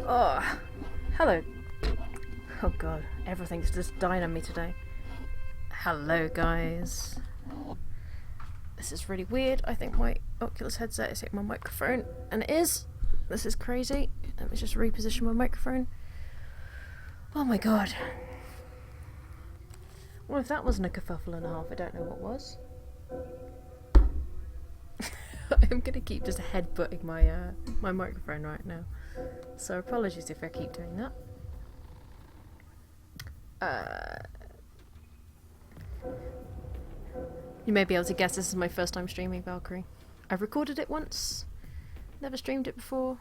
Oh, hello. Oh god, everything's just dying on me today. Hello, guys. This is really weird. I think my Oculus headset is hitting my microphone, and it is. This is crazy. Let me just reposition my microphone. Oh my god. Well, if that wasn't a kerfuffle and a half, I don't know what was. I'm gonna keep just headbutting my microphone right now. So apologies if I keep doing that. You may be able to guess this is my first time streaming Valkyrie. I've recorded it once, never streamed it before,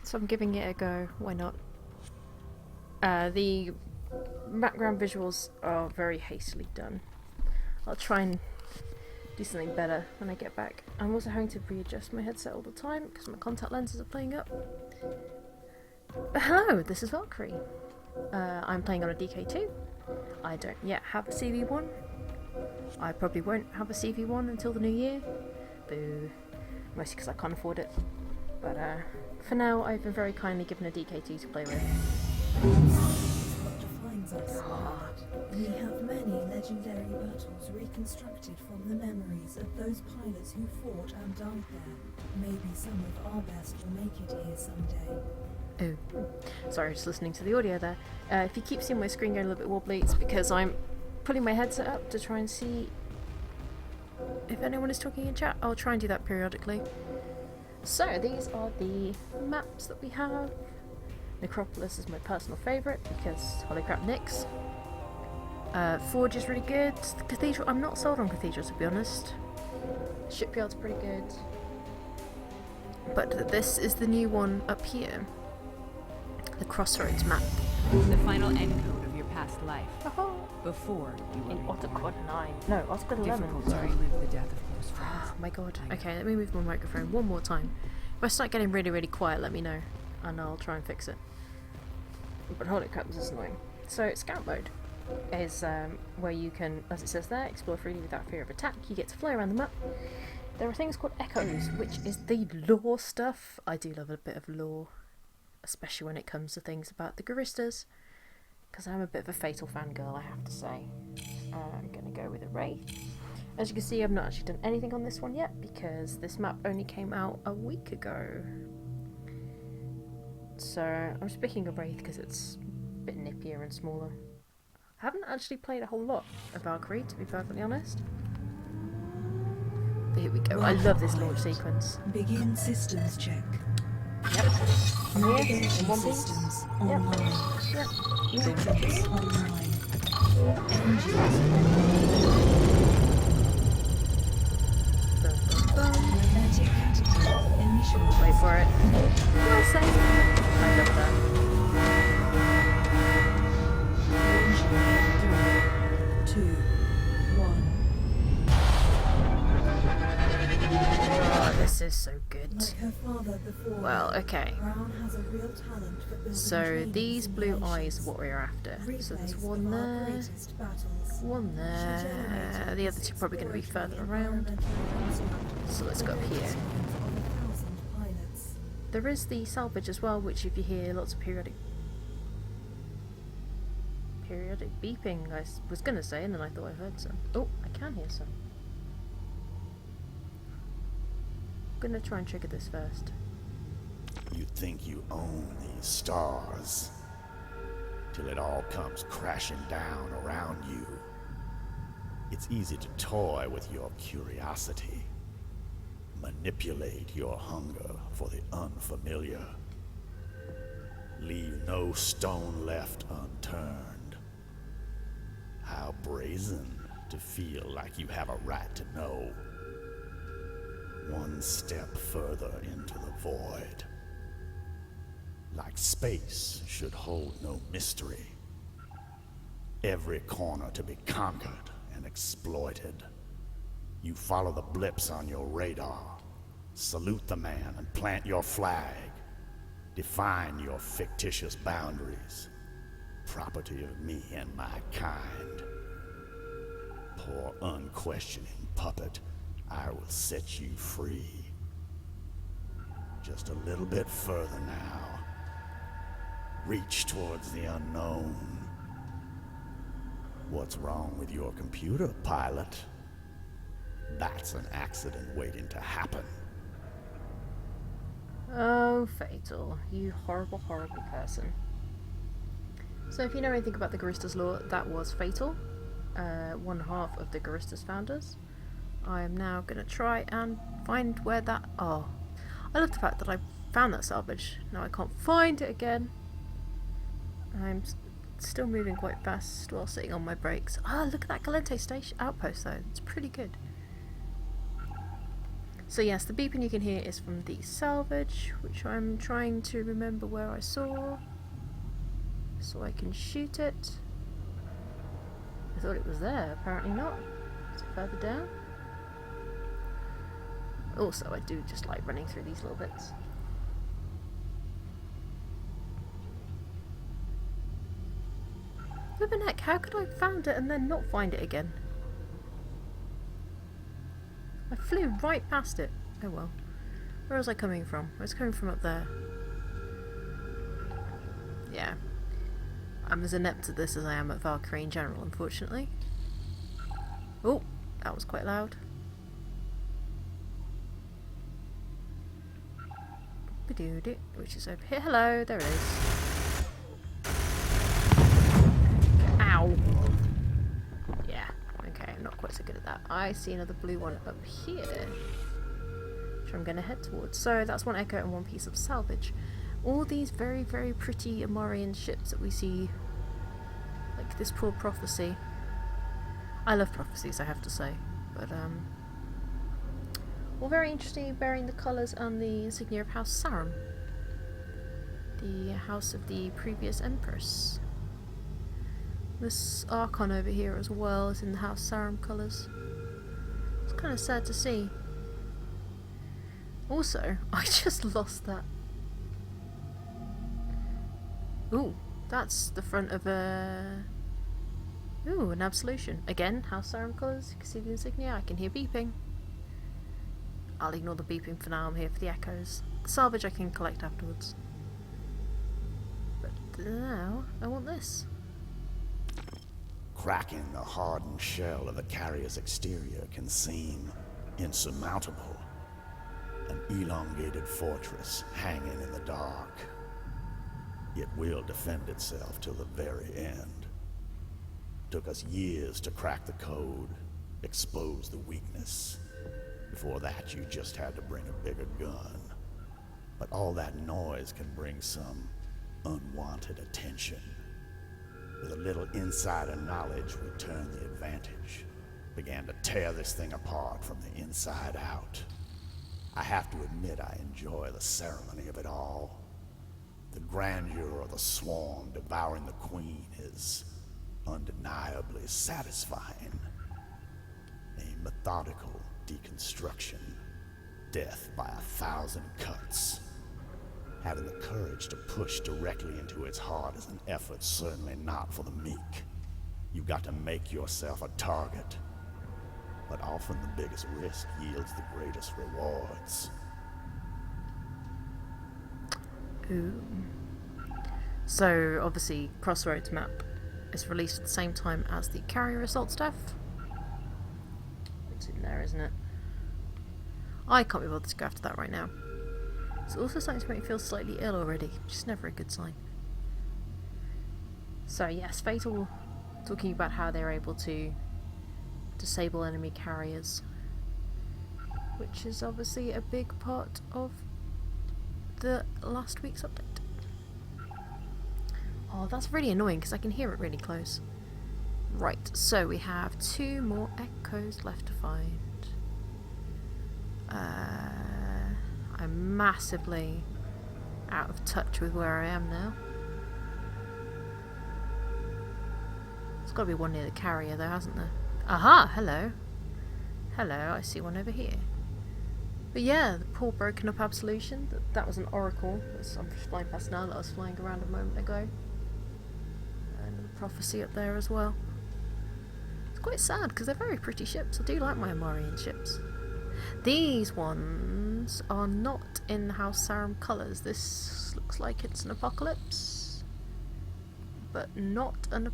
so I'm giving it a go. Why not? The background visuals are very hastily done. I'll try and do something better when I get back. I'm also having to readjust my headset all the time because my contact lenses are playing up. But hello, this is Valkyrie. I'm playing on a DK2. I don't yet have a CV1. I probably won't have a CV1 until the new year. Boo. Mostly because I can't afford it. But for now, I've been very kindly given a DK2 to play with. We have many legendary battles reconstructed from the memories of those pilots who fought and died there. Maybe some of our best will make it here someday. Oh, sorry, just listening to the audio there. If you keep seeing my screen going a little bit wobbly, it's because I'm putting my headset up to try and see if anyone is talking in chat. I'll try and do that periodically. So, these are the maps that we have. Necropolis is my personal favourite because holy crap, Nyx. Forge is really good. The Cathedral, I'm not sold on Cathedral to be honest. Shipyard's pretty good. But this is the new one up here. The Crossroads map. The final encode of your past life. Before you were In reborn. Otacod 9. No, Otacod 11. Difficult to Sorry. relive the death of close friends. Oh my god. I know. Okay, let me move my microphone one more time. If I start getting really, really quiet, let me know. And I'll try and fix it. But holy crap, this is annoying. So, Scout mode is where you can, as it says there, explore freely without fear of attack. You get to fly around the map. There are things called echoes, which is the lore stuff. I do love a bit of lore, especially when it comes to things about the Guristas, because I'm a bit of a Fatal fangirl, I have to say. I'm going to go with a Wraith. As you can see, I've not actually done anything on this one yet, because this map only came out a week ago. So, I'm just picking a Wraith because it's a bit nippier and smaller. I haven't actually played a whole lot of Valkyrie, to be perfectly honest. But here we go. I love this launch sequence. Begin systems check. Yep. Navigation One piece. systems Yep. online. Yep. Weapons online. Engines online. Dun, dun, dun. Magnetic category initialized. Wait for it. Well safe. I love that. Engine 3, 2, 1. Oh, this is so good. Like her father before Well, her, okay. Brown has a real talent for building So training these blue eyes simulations. are what we're after. So there's Replays one of our there, greatest battles. one there. The other two are probably going to be further around. So let's go up here. There is the salvage as well, which if you hear lots of periodic beeping, I was going to say, and then I thought I heard some. Oh, I can hear some. I'm going to try and trigger this first. You think you own these stars, till it all comes crashing down around you. It's easy to toy with your curiosity, manipulate your hunger for the unfamiliar. Leave no stone left unturned. How brazen to feel like you have a right to know. One step further into the void. Like space should hold no mystery. Every corner to be conquered and exploited. You follow the blips on your radar. Salute the man and plant your flag. Define your fictitious boundaries. Property of me and my kind. Poor unquestioning puppet, I will set you free. just a little bit further now. Reach towards the unknown. What's wrong with your computer, pilot? That's an accident waiting to happen. Oh, Fatal, you horrible, horrible person. So if you know anything about the Garistas lore, that was Fatal, one half of the Garistas founders. I am now going to try and find where that... Oh, I love the fact that I found that salvage. Now I can't find it again. I'm still moving quite fast while sitting on my brakes. Ah, look at that Galente station outpost though. It's pretty good. So yes, the beeping you can hear is from the salvage, which I'm trying to remember where I saw, so I can shoot it. I thought it was there, apparently not. Is it further down? Also, I do just like running through these little bits. Flippin' heck, how could I have found it and then not find it again? I flew right past it. Oh well. Where was I coming from? I was coming from up there. Yeah. I'm as inept at this as I am at Valkyrie in general, unfortunately. Oh, that was quite loud. Ba-doo-doo, which is over here. Hello, there it is. Ow. Yeah, okay, I'm not quite so good at that. I see another blue one up here, which I'm going to head towards. So that's one echo and one piece of salvage. All these very, very pretty Amarian ships that we see, like this poor prophecy. I love prophecies, I have to say, but all very interesting, bearing the colours and the insignia of House Sarum, the house of the previous Empress. This Archon over here as well is in the House Sarum colours. It's kind of sad to see. Also, I just lost that. Ooh, that's the front of a... Ooh, an absolution. Again, House Sarum colours. You can see the insignia. I can hear beeping. I'll ignore the beeping for now. I'm here for the echoes. Salvage I can collect afterwards. But now, I want this. Cracking the hardened shell of a carrier's exterior can seem insurmountable. An elongated fortress hanging in the dark. It will defend itself till the very end. Took us years to crack the code, expose the weakness. Before that, you just had to bring a bigger gun. But all that noise can bring some unwanted attention. With a little insider knowledge, we turned the advantage. Began to tear this thing apart from the inside out. I have to admit I enjoy the ceremony of it all. The grandeur of the swarm devouring the queen is undeniably satisfying. A methodical deconstruction. Death by 1,000 cuts. Having the courage to push directly into its heart is an effort certainly not for the meek. You've got to make yourself a target. But often the biggest risk yields the greatest rewards. Ooh. So, obviously, Crossroads map is released at the same time as the carrier assault stuff. It's in there, isn't it? I can't be bothered to go after that right now. It's also starting to make me feel slightly ill already, which is never a good sign. So yes, Fatal talking about how they're able to disable enemy carriers, which is obviously a big part of the last week's update. Oh, that's really annoying because I can hear it really close. Right, so we have 2 more echoes left to find. I'm massively out of touch with where I am now. There's got to be one near the carrier though, hasn't there? Aha! Hello. Hello, I see one over here. But yeah, the poor broken up absolution. That was an oracle. I'm just flying past now that I was flying around a moment ago. And the prophecy up there as well. It's quite sad because they're very pretty ships. I do like my Amarian ships. These ones are not in House Sarum colours. This looks like it's an apocalypse, but not an.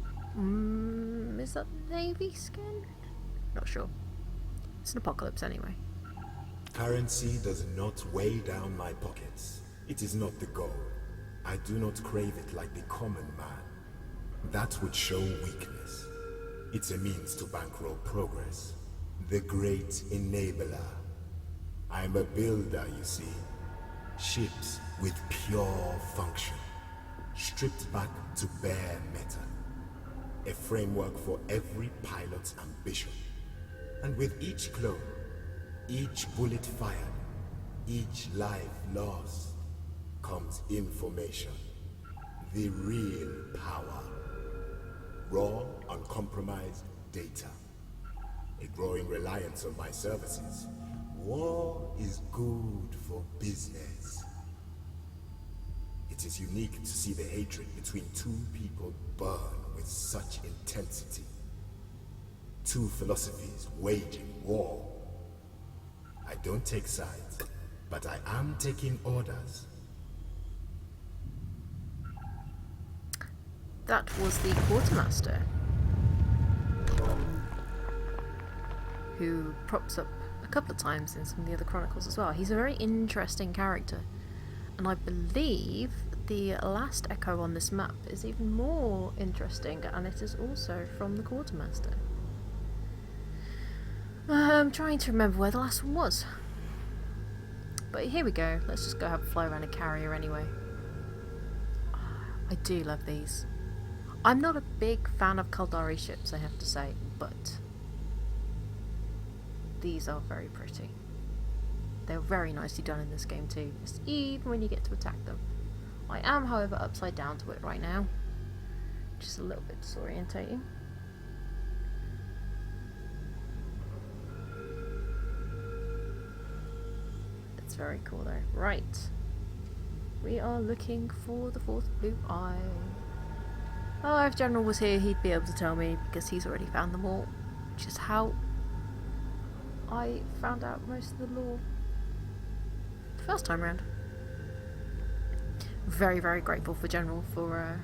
Is that navy skin? Not sure. It's an apocalypse anyway. Currency does not weigh down my pockets. It is not the goal. I do not crave it like the common man. That would show weakness. It's a means to bankroll progress. The great enabler. I'm a builder, you see. Ships with pure function. Stripped back to bare metal. A framework for every pilot's ambition. And with each clone, each bullet fired, each life lost, comes information. The real power. Raw, uncompromised data. A growing reliance on my services. War is good for business. It is unique to see the hatred between two people burn with such intensity. Two philosophies waging war. I don't take sides, but I am taking orders. That was the quartermaster, who props up a couple of times in some of the other chronicles as well. He's a very interesting character, and I believe the last echo on this map is even more interesting, and it is also from the quartermaster. I'm trying to remember where the last one was, but here we go. Let's just go have a fly around a carrier anyway. I do love these. I'm not a big fan of Kaldari ships, I have to say, but these are very pretty. They're very nicely done in this game too, just even when you get to attack them. I am, however, upside down to it right now, which is a little bit disorientating. It's very cool though. Right. We are looking for the fourth blue eye. Oh, if General was here, he'd be able to tell me, because he's already found them all. Which is how I found out most of the lore the first time round. Very, very grateful for General for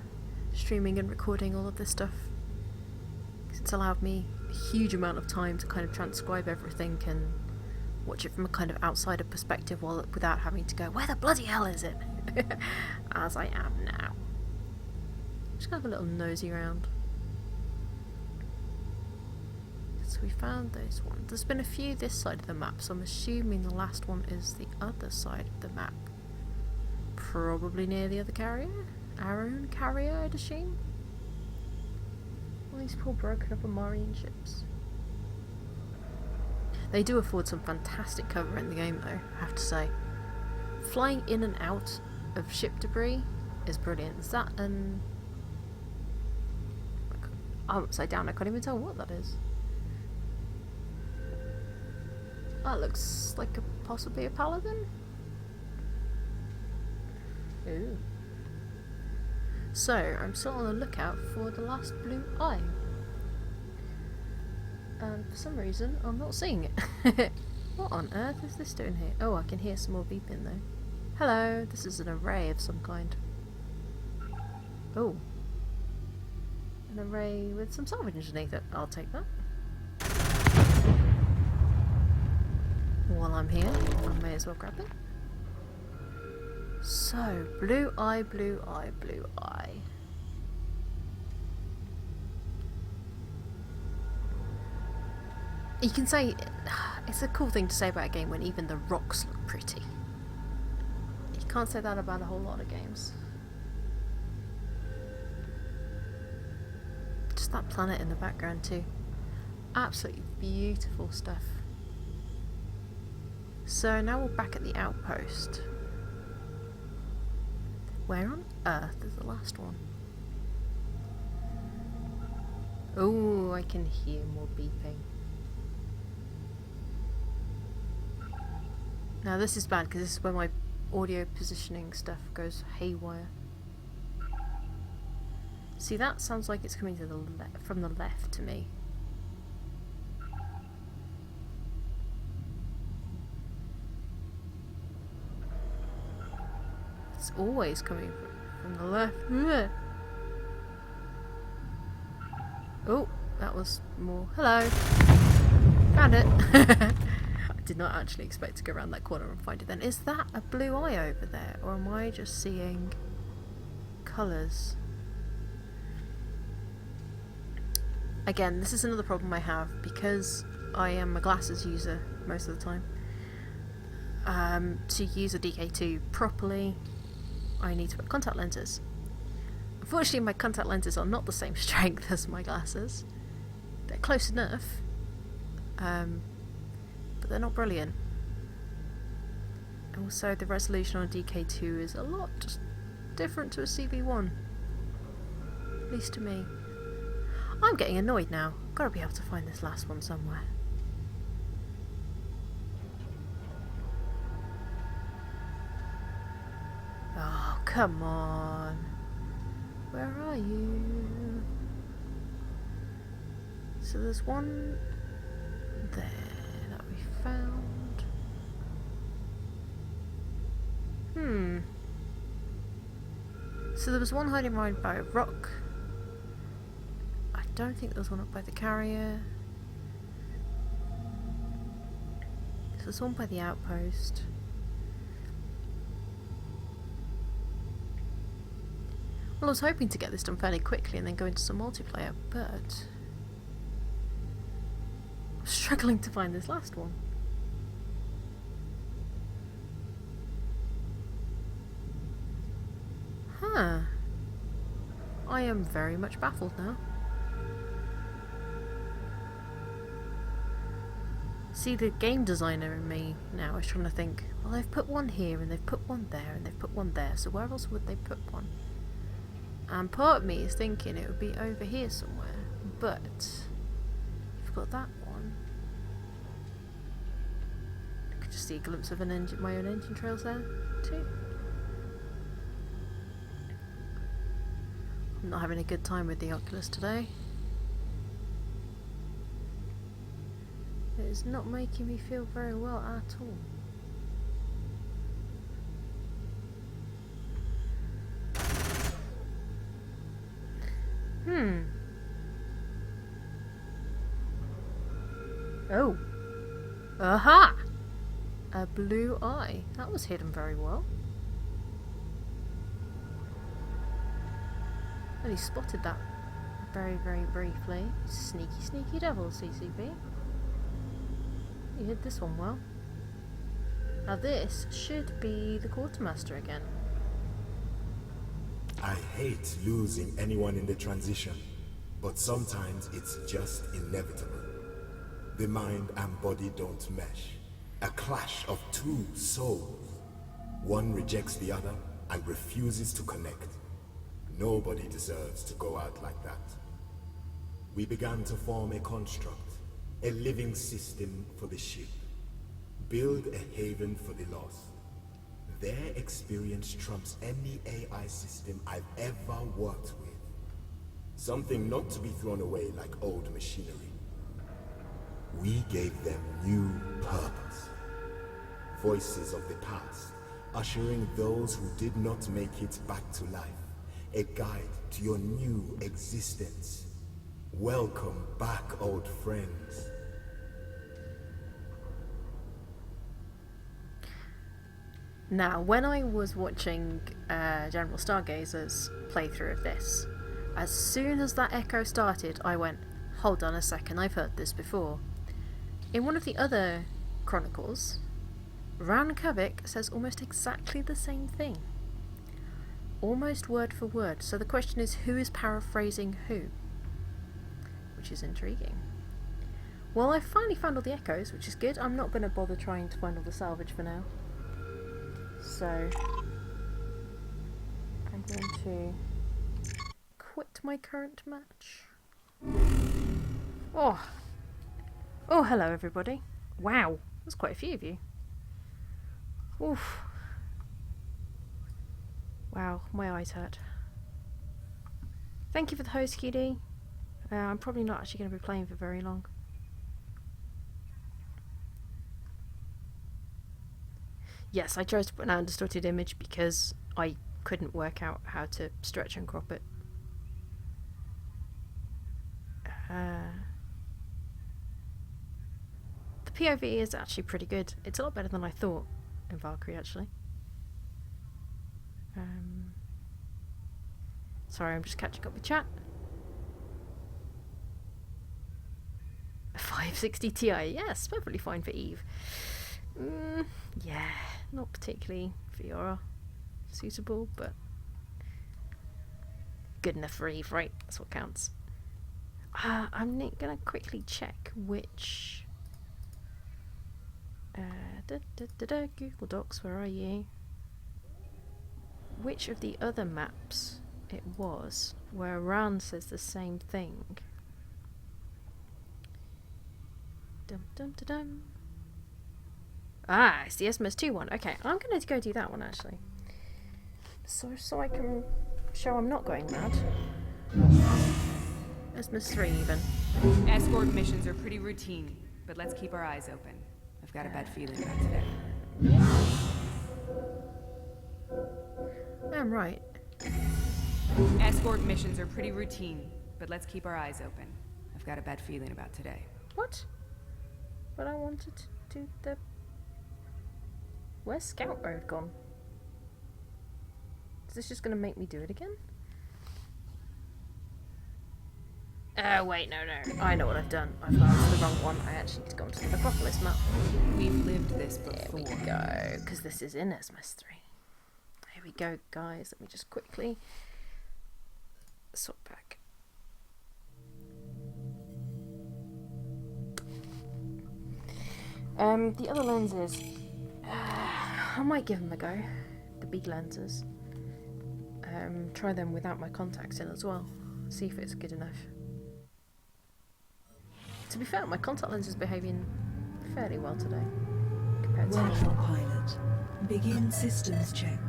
streaming and recording all of this stuff. It's allowed me a huge amount of time to kind of transcribe everything and watch it from a kind of outsider perspective without having to go, where the bloody hell is it? As I am now. Just gonna have a little nosy around. So we found those ones. There's been a few this side of the map, so I'm assuming the last one is the other side of the map. Probably near the other carrier? Our own carrier, I'd assume? All these poor broken up Amarian ships. They do afford some fantastic cover in the game though, I have to say. Flying in and out of ship debris is brilliant. Is that an... I'm upside down, I can't even tell what that is. That looks like possibly a paladin? Ooh. So, I'm still on the lookout for the last blue eye. And for some reason, I'm not seeing it. What on earth is this doing here? Oh, I can hear some more beeping though. Hello, this is an array of some kind. Oh. An array with some salvage underneath it. I'll take that. While I'm here, I may as well grab it. So, blue eye, blue eye, blue eye. You can say, it's a cool thing to say about a game when even the rocks look pretty. You can't say that about a whole lot of games. Just that planet in the background too. Absolutely beautiful stuff. So now we're back at the outpost. Where on earth is the last one? Oh, I can hear more beeping. Now this is bad because this is where my audio positioning stuff goes haywire. See, that sounds like it's coming to the from the left to me. It's always coming from the left. Ugh. Oh, that was more. Hello. Found it. I did not actually expect to go around that corner and find it then. Is that a blue eye over there? Or am I just seeing colours? Again, this is another problem I have because I am a glasses user most of the time. To use a DK2 properly, I need to wear contact lenses. Unfortunately, my contact lenses are not the same strength as my glasses. They're close enough, but they're not brilliant. Also, the resolution on a DK2 is a lot different to a CV1, at least to me. I'm getting annoyed now. Gotta be able to find this last one somewhere. Oh, come on. Where are you? So there's one there that we found. So there was one hiding right by a rock. I don't think there was one up by the carrier. So there's one by the outpost. Well, I was hoping to get this done fairly quickly and then go into some multiplayer, but I'm struggling to find this last one. Huh. I am very much baffled now. See, the game designer in me now is trying to think, well, they've put one here and they've put one there and they've put one there, so where else would they put one? And part of me is thinking it would be over here somewhere, but you've got that one. I could just see a glimpse of an engine, my own engine trails there too. I'm not having a good time with the Oculus today. It is not making me feel very well at all. Oh. Aha! A blue eye. That was hidden very well. Only spotted that very, very briefly. Sneaky, sneaky devil, CCP. You hid this one well. Now this should be the quartermaster again. I hate losing anyone in the transition, but sometimes it's just inevitable. The mind and body don't mesh. A clash of two souls. One rejects the other and refuses to connect. Nobody deserves to go out like that. We began to form a construct, a living system for the ship. Build a haven for the lost. Their experience trumps any AI system I've ever worked with. Something not to be thrown away like old machinery. We gave them new purpose. Voices of the past, ushering those who did not make it back to life. A guide to your new existence. Welcome back, old friends. Now, when I was watching General Stargazer's playthrough of this, as soon as that echo started, I went, hold on a second, I've heard this before. In one of the other chronicles, Ran Kavik says almost exactly the same thing. Almost word for word. So the question is, who is paraphrasing who? Which is intriguing. Well, I finally found all the echoes, which is good. I'm not going to bother trying to find all the salvage for now. So I'm going to quit my current match. Oh, hello everybody. Wow, there's quite a few of you. Oof. Wow, my eyes hurt. Thank you for the host, Kitty. I'm probably not actually going to be playing for very long. Yes, I chose to put an undistorted image because I couldn't work out how to stretch and crop it. The POV is actually pretty good. It's a lot better than I thought in Valkyrie, actually. Sorry, I'm just catching up with chat. 560 Ti, yes, perfectly fine for Eve. Yeah, not particularly VR suitable, but good enough for Eve, right? That's what counts. I'm gonna quickly check which. Google Docs, where are you? Which of the other maps it was where Ran says the same thing? Dum dum da dum. Ah, it's the SMS2 one. Okay, I'm gonna go do that one actually. So I can show I'm not going mad. SMS3 even. Escort missions are pretty routine, but let's keep our eyes open. I've got a bad feeling about today. I'm right. Escort missions are pretty routine, but let's keep our eyes open. I've got a bad feeling about today. What? But I wanted to do the... Where's Scout Road gone? Is this just gonna make me do it again? Oh wait, no. I know what I've done. I've gone to the wrong one. I actually need to go onto the Necropolis map. We've lived this before. There we go, because this is in SMS3. Here we go, guys. Let me just quickly swap back. The other lenses, I might give them a go. The big lenses. Try them without my contacts in as well. See if it's good enough. To be fair, my contact lens is behaving fairly well today compared to Welcome, pilot. Begin systems check.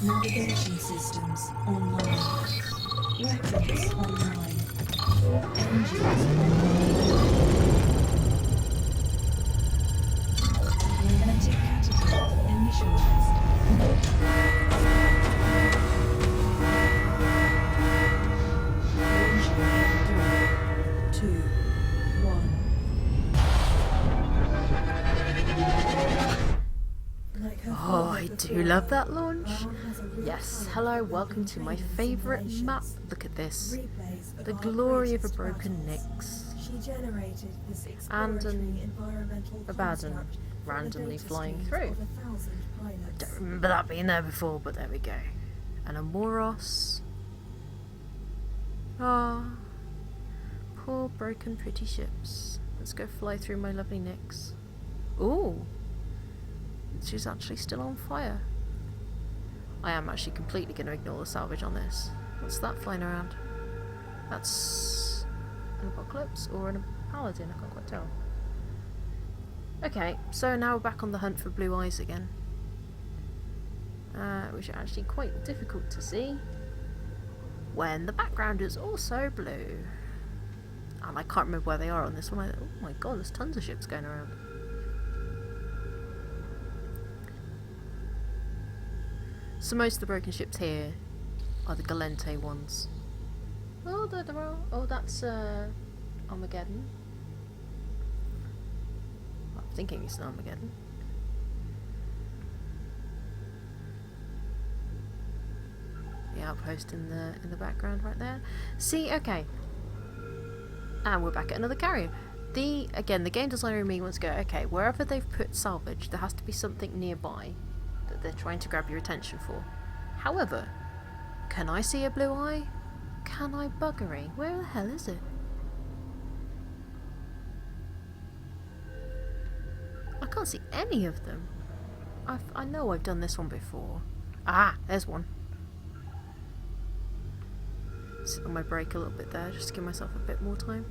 Navigation systems online. Weapons online. Engines online. Magnetic category initialized. Launching in 3, 2, 1. Oh, I do love that launch. Yes, hello, welcome to my favourite map. Look at this. The glory of a broken Nyx. And a Abaddon randomly flying through. I don't remember that being there before, but there we go. And a Moros. Ah, poor broken pretty ships. Let's go fly through my lovely Nyx. Ooh. She's actually still on fire. I am actually completely going to ignore the salvage on this. What's that flying around? That's an Apocalypse or a Paladin, I can't quite tell. Okay, so now we're back on the hunt for blue eyes again. Which are actually quite difficult to see when the background is also blue. And I can't remember where they are on this one. Oh my god, there's tons of ships going around. So most of the broken ships here are the Galente ones. Oh, there are. Oh, that's Armageddon. I'm thinking it's an Armageddon. The outpost in the background right there. See, okay. And we're back at another carrier. Again, the game designer in me wants to go, okay, wherever they've put salvage, there has to be something nearby that they're trying to grab your attention for. However, can I see a blue eye? Can I buggery? Where the hell is it? I can't see any of them. I know I've done this one before. Ah, there's one. Sit on my brake a little bit there, just to give myself a bit more time.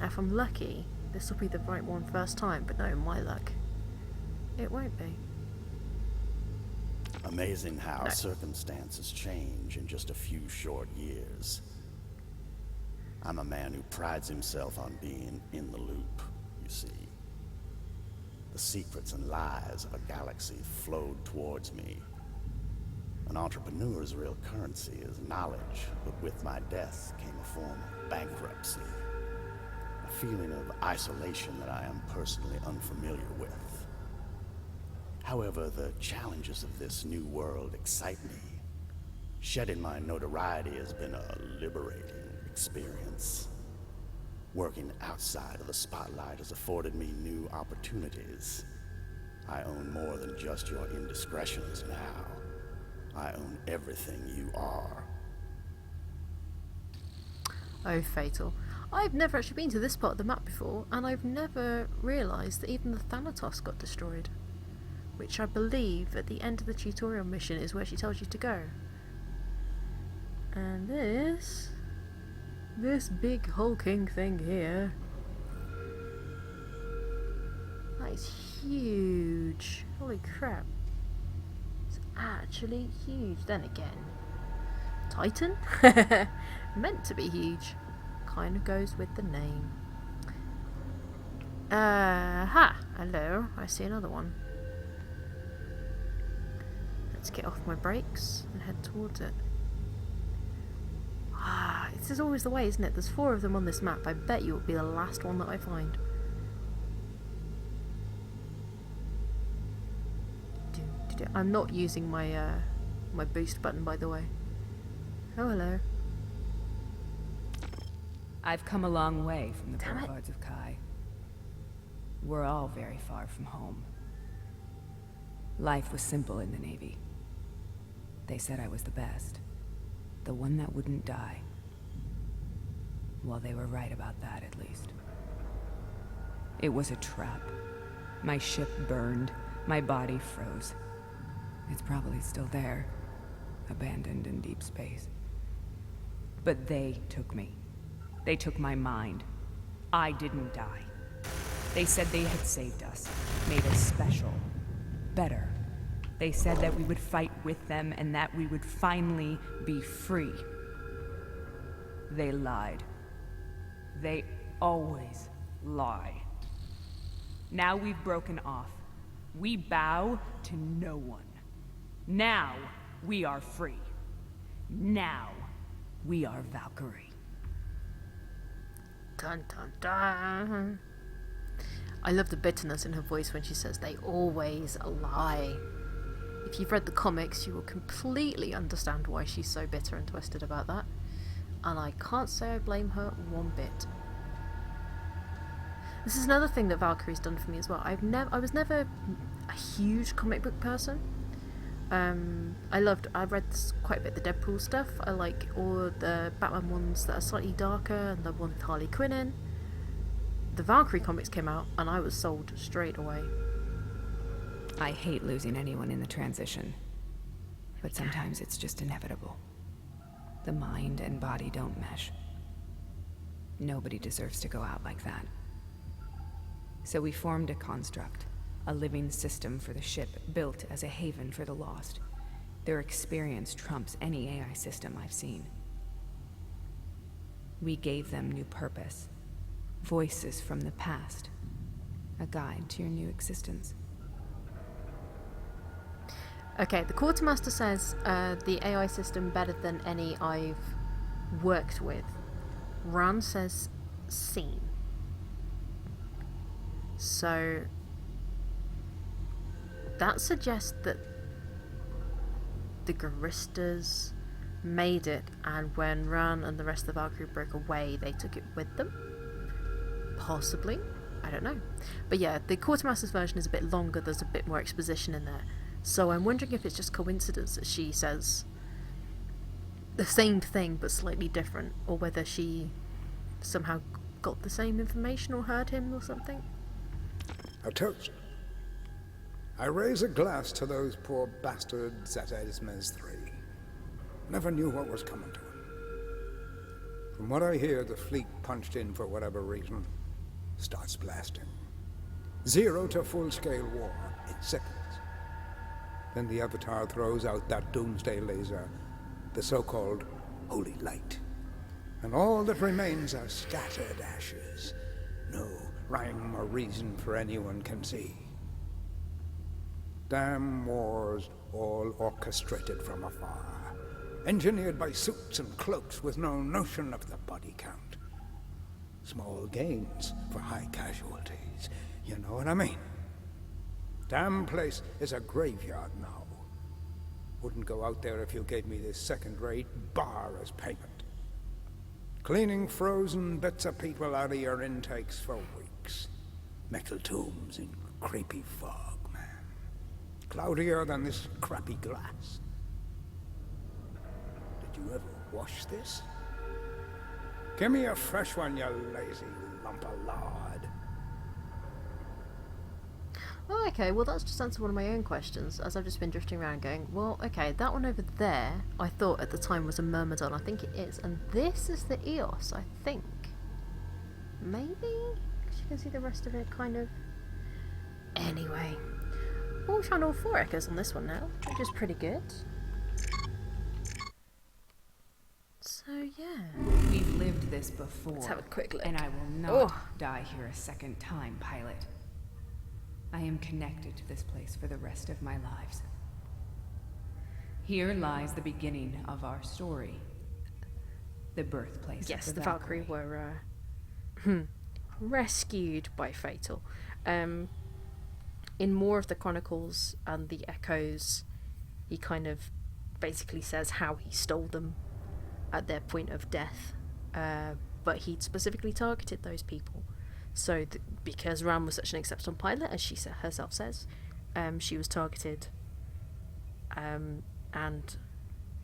Now if I'm lucky, this will be the right one first time, but no, my luck, it won't be. Amazing how circumstances change in just a few short years. I'm a man who prides himself on being in the loop, you see. The secrets and lies of a galaxy flowed towards me. An entrepreneur's real currency is knowledge, but with my death came a form of bankruptcy. A feeling of isolation that I am personally unfamiliar with. However, the challenges of this new world excite me. Shedding my notoriety has been a liberating experience. Working outside of the spotlight has afforded me new opportunities. I own more than just your indiscretions now. I own everything you are. Oh, fatal. I've never actually been to this part of the map before, and I've never realised that even the Thanatos got destroyed. Which I believe at the end of the tutorial mission is where she tells you to go. And this big hulking thing here, that is huge. Holy crap. It's actually huge. Then again, Titan? Meant to be huge. Kind of goes with the name. Hello. I see another one. Let's get off my brakes and head towards it. This is always the way, isn't it? There's 4 of them on this map. I bet you it'll be the last one that I find. I'm not using my my boost button, by the way. Oh, hello. I've come a long way from the Damn it. boulevards of Kai. We're all very far from home. Life was simple in the Navy. They said I was the best. The one that wouldn't die. Well, they were right about that, at least. It was a trap. My ship burned. My body froze. It's probably still there, abandoned in deep space. But they took me. They took my mind. I didn't die. They said they had saved us, made us special, better. They said that we would fight with them and that we would finally be free. They lied. They always lie. Now we've broken off. We bow to no one. Now we are free. Now we are Valkyrie. Dun dun dun. I love the bitterness in her voice when she says they always lie. If you've read the comics, you will completely understand why she's so bitter and twisted about that. And I can't say I blame her one bit. This is another thing that Valkyrie's done for me as well. I was never a huge comic book person. I read quite a bit of the Deadpool stuff. I like all the Batman ones that are slightly darker and the one with Harley Quinn in. The Valkyrie comics came out and I was sold straight away. I hate losing anyone in the transition, but sometimes it's just inevitable. The mind and body don't mesh. Nobody deserves to go out like that. So we formed a construct, a living system for the ship built as a haven for the lost. Their experience trumps any AI system I've seen. We gave them new purpose, voices from the past, a guide to your new existence. Okay, the Quartermaster says the AI system better than any I've worked with. Ran says seen. So that suggests that the Garistas made it, and when Ran and the rest of the Valkyrie broke away, they took it with them? Possibly. I don't know. But yeah, the Quartermaster's version is a bit longer, there's a bit more exposition in there. So I'm wondering if it's just coincidence that she says the same thing but slightly different, or whether she somehow got the same information or heard him or something. A toast. I raise a glass to those poor bastards at Esmes 3. Never knew what was coming to them. From what I hear, the fleet punched in for whatever reason, starts blasting. 0 to full-scale war in seconds. Then the Avatar throws out that doomsday laser, the so-called Holy Light. And all that remains are scattered ashes. No rhyme or reason for anyone can see. Damn wars, all orchestrated from afar. Engineered by suits and cloaks with no notion of the body count. Small gains for high casualties. You know what I mean? Damn place is a graveyard now. Wouldn't go out there if you gave me this second-rate bar as payment. Cleaning frozen bits of people out of your intakes for weeks. Metal tombs in creepy fog, man. Cloudier than this crappy glass. Did you ever wash this? Give me a fresh one, you lazy lump of lard. Oh, okay, well that's just answered one of my own questions, as I've just been drifting around going, well, okay, that one over there, I thought at the time was a Myrmidon, I think it is, and this is the Eos, I think. Maybe? Because you can see the rest of it kind of... Anyway. We'll find all 4 echoes on this one now, which is pretty good. So, yeah. We've lived this before. Let's have a quick look. And I will not die here a second time, pilot. I am connected to this place for the rest of my lives. Here lies the beginning of our story. The birthplace Yes, of the Valkyrie were rescued by Fatal. In more of the Chronicles and the Echoes, he kind of basically says how he stole them at their point of death. But he'd specifically targeted those people. So, because Ram was such an exceptional pilot, as she herself says, she was targeted. And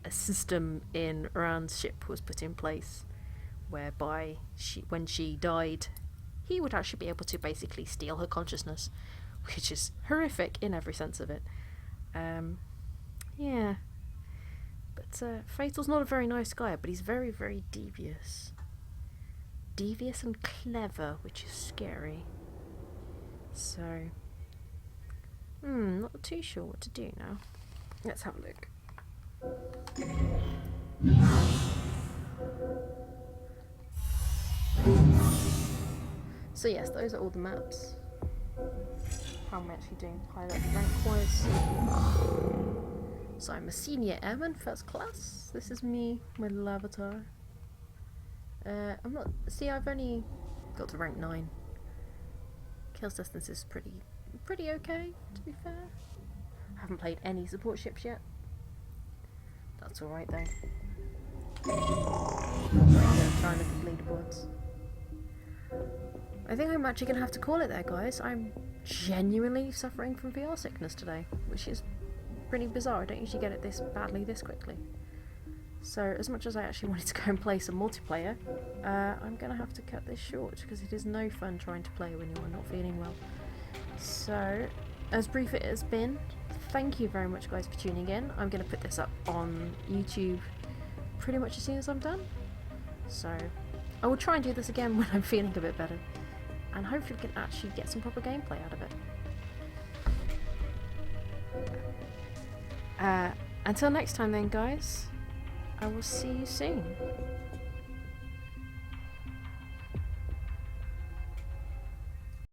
a system in Ran's ship was put in place whereby when she died, he would actually be able to basically steal her consciousness, which is horrific in every sense of it. Yeah. But Fatal's not a very nice guy, but he's very, very devious. Devious and clever, which is scary. So, not too sure what to do now. Let's have a look. So yes, those are all the maps. How am I actually doing pilot rank-wise? So I'm a senior airman, first class. This is me, my little avatar. I'm not... See, I've only got to rank 9. Kills distance is pretty okay, to be fair. I haven't played any support ships yet. That's alright though. I'm trying to look at leaderboards. I think I'm actually going to have to call it there, guys. I'm genuinely suffering from VR sickness today, which is pretty bizarre. I don't usually get it this badly this quickly. So, as much as I actually wanted to go and play some multiplayer, I'm going to have to cut this short, because it is no fun trying to play when you're not feeling well. So, as brief it has been, thank you very much guys for tuning in. I'm going to put this up on YouTube pretty much as soon as I'm done. So, I will try and do this again when I'm feeling a bit better. And hopefully we can actually get some proper gameplay out of it. Until next time then guys, I will see you soon.